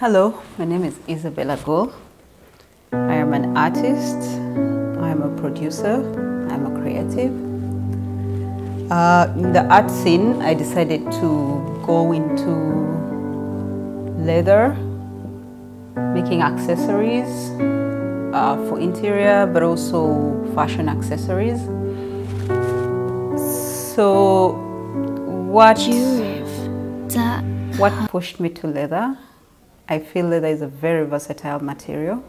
Hello, my name is Isabel Agol. I am an artist, I am a producer, I am a creative. In the art scene, I decided to go into leather, making accessories for interior, but also fashion accessories. So what pushed me to leather? I feel leather is a very versatile material.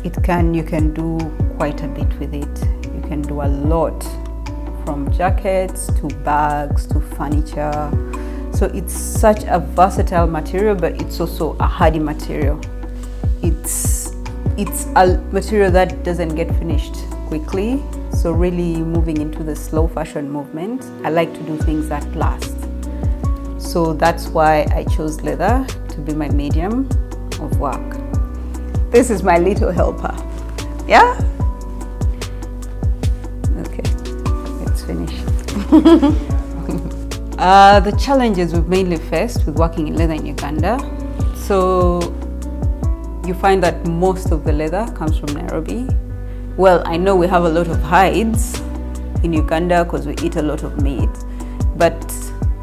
You can do quite a bit with it. You can do a lot, from jackets to bags to furniture. So it's such a versatile material, but it's also a hardy material. It's a material that doesn't get finished quickly. So really moving into the slow fashion movement, I like to do things that last. So that's why I chose leather to be my medium of work. This is my little helper. Yeah? Okay, let's finish. The challenges we've mainly faced with working in leather in Uganda. So you find that most of the leather comes from Nairobi. Well, I know we have a lot of hides in Uganda because we eat a lot of meat, but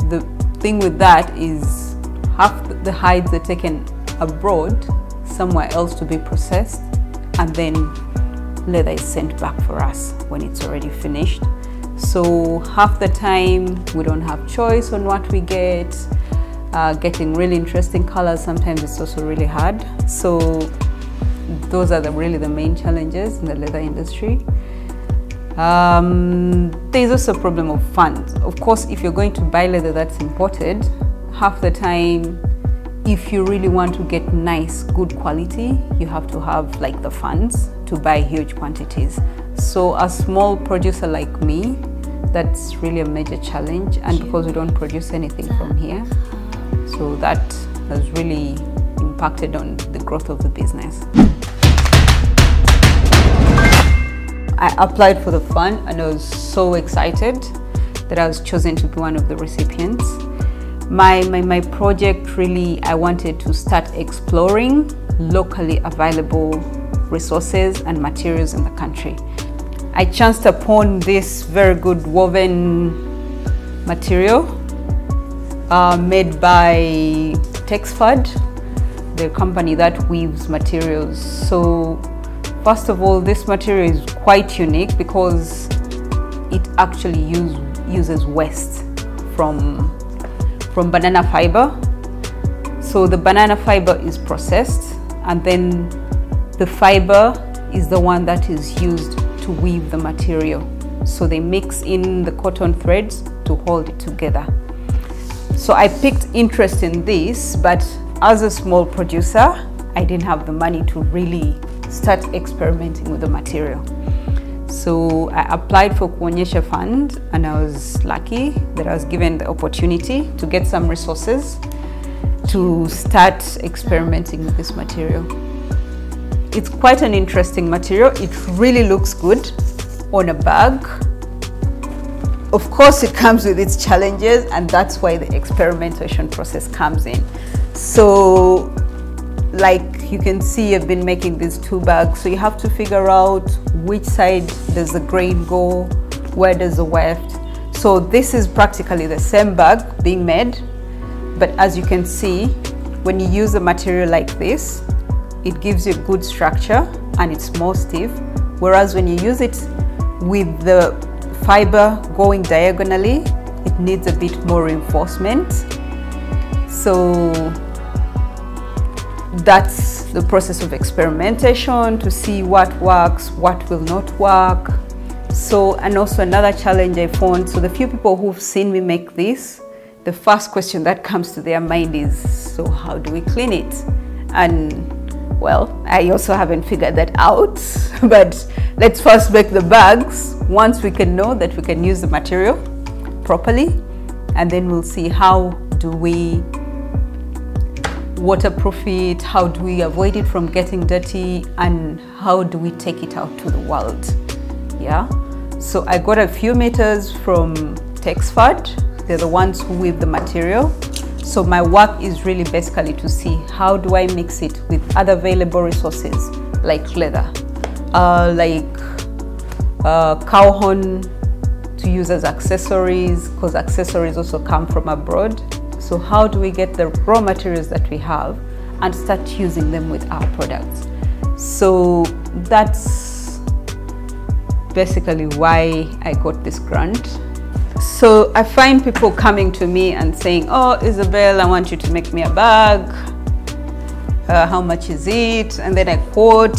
the thing with that is half the hides are taken abroad somewhere else to be processed, and then leather is sent back for us when it's already finished. So half the time we don't have choice on what we get. Getting really interesting colors, sometimes it's also really hard. So those are really the main challenges in the leather industry. There's also a problem of funds. Of course, if you're going to buy leather that's imported, half the time, if you really want to get nice, good quality, you have to have like the funds to buy huge quantities. So a small producer like me, that's really a major challenge, and because we don't produce anything from here, so that has really impacted on the growth of the business. I applied for the fund and I was so excited that I was chosen to be one of the recipients. My project, really, I wanted to start exploring locally available resources and materials in the country. I chanced upon this very good woven material made by Texford, the company that weaves materials. So first of all, this material is quite unique because it actually uses waste from banana fiber. So the banana fiber is processed, and then the fiber is the one that is used to weave the material. So they mix in the cotton threads to hold it together. So I picked interest in this, but as a small producer, I didn't have the money to really start experimenting with the material. So I applied for Kuonyesha Fund, and I was lucky that I was given the opportunity to get some resources to start experimenting with this material. It's quite an interesting material. It really looks good on a bag. Of course, it comes with its challenges, and that's why the experimentation process comes in. So, like you can see, I've been making these 2 bags. So you have to figure out which side does the grain go, where does the weft. So this is practically the same bag being made, but as you can see, when you use a material like this, it gives you a good structure and it's more stiff. Whereas when you use it with the fiber going diagonally, it needs a bit more reinforcement. So that's the process of experimentation to see what works, what will not work. So, and also another challenge I found, so the few people who've seen me make this, the first question that comes to their mind is, so how do we clean it? And well, I also haven't figured that out, but let's first make the bags. Once we can know that we can use the material properly, and then we'll see how do we waterproof it, how do we avoid it from getting dirty, and how do we take it out to the world. Yeah, so I got a few meters from Texford. They're the ones who weave the material. So my work is really basically to see how do I mix it with other available resources like leather, cow horn to use as accessories, because accessories also come from abroad. So how do we get the raw materials that we have and start using them with our products? So that's basically why I got this grant. So I find people coming to me and saying, oh, Isabel, I want you to make me a bag. How much is it? And then I quote,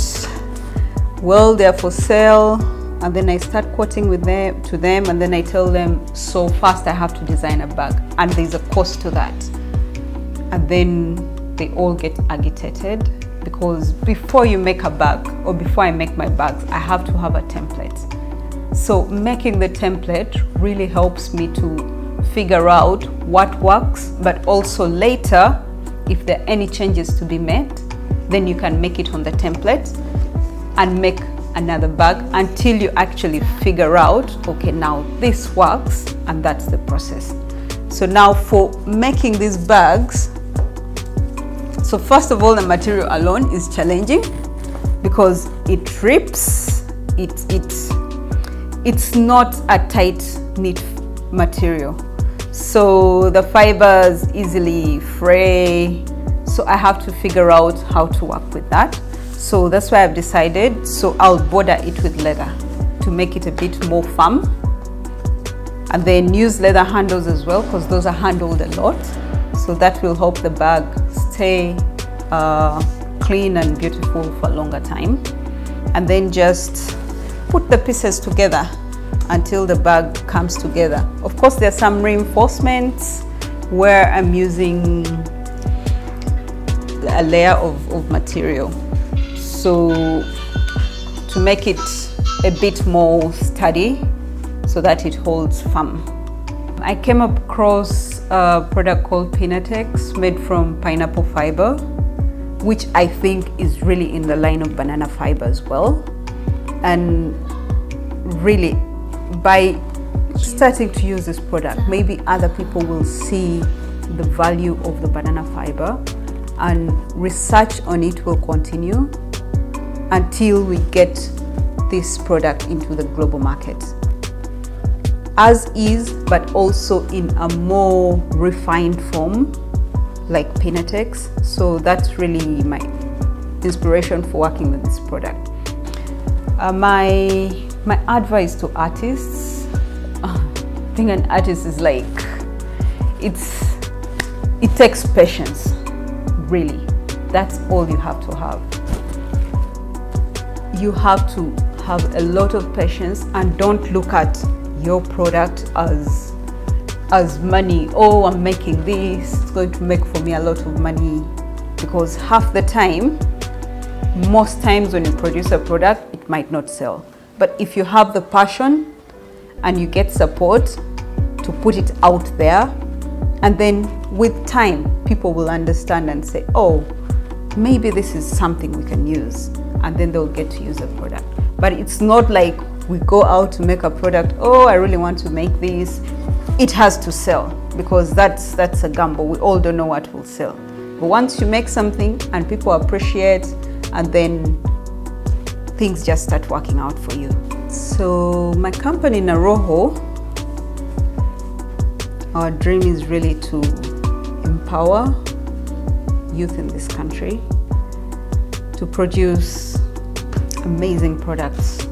well, they're for sale. And then I start quoting to them, and then I tell them, so first I have to design a bag, and there's a cost to that. And then they all get agitated, because before you make a bag, or before I make my bags, I have to have a template. So making the template really helps me to figure out what works, but also later, if there are any changes to be made, then you can make it on the template and make another bag until you actually figure out, okay, now this works, and that's the process. So now for making these bags, so first of all, the material alone is challenging because it rips, it's not a tight knit material. So the fibers easily fray. So I have to figure out how to work with that. So that's why I've decided, so I'll border it with leather to make it a bit more firm. And then use leather handles as well, because those are handled a lot. So that will help the bag stay clean and beautiful for a longer time. And then just put the pieces together until the bag comes together. Of course, there are some reinforcements where I'm using a layer of material. So to make it a bit more sturdy so that it holds firm. I came across a product called Pinatex made from pineapple fiber, which I think is really in the line of banana fiber as well. And really, by starting to use this product, maybe other people will see the value of the banana fiber, and research on it will continue until we get this product into the global market as is, but also in a more refined form like Pinatex. So that's really my inspiration for working with this product. My advice to artists, being an artist is like, it takes patience, really. That's all you have to have. You have to have a lot of patience, and don't look at your product as money. Oh, I'm making this, it's going to make for me a lot of money. Because half the time, most times when you produce a product, it might not sell. But if you have the passion and you get support to put it out there, and then with time, people will understand and say, oh, maybe this is something we can use, and then they'll get to use the product. But it's not like we go out to make a product, oh, I really want to make this. It has to sell, because that's a gamble. We all don't know what will sell. But once you make something and people appreciate, and then things just start working out for you. So my company, Naroho, our dream is really to empower youth in this country to produce amazing products.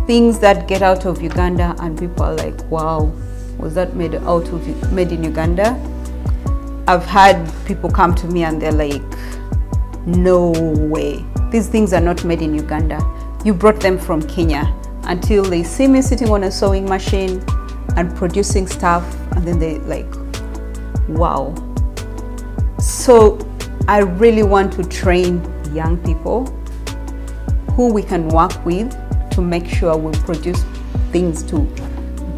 Things that get out of Uganda and people are like, wow, was that made in Uganda? I've had people come to me and they're like, no way, these things are not made in Uganda. You brought them from Kenya. Until they see me sitting on a sewing machine and producing stuff, and then they like, wow. So I really want to train young people who we can work with to make sure we produce things to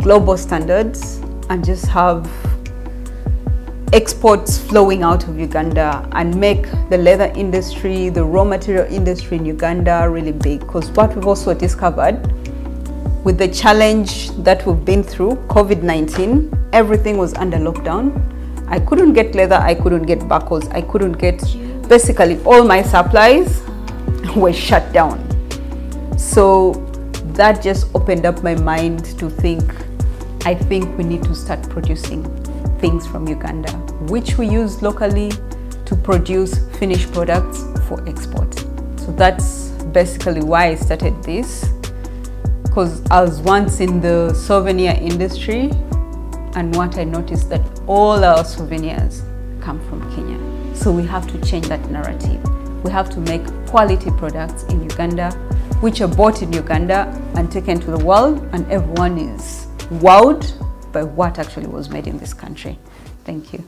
global standards and just have exports flowing out of Uganda and make the leather industry, the raw material industry in Uganda really big. Because what we've also discovered with the challenge that we've been through, COVID-19, everything was under lockdown, I couldn't get leather, I couldn't get buckles, I couldn't get, basically all my supplies were shut down. So that just opened up my mind to think, I think we need to start producing things from Uganda, which we use locally to produce finished products for export. So that's basically why I started this, because I was once in the souvenir industry, and what I noticed that all our souvenirs come from Kenya. So we have to change that narrative. We have to make quality products in Uganda, which are bought in Uganda and taken to the world, and everyone is wowed by what actually was made in this country. Thank you.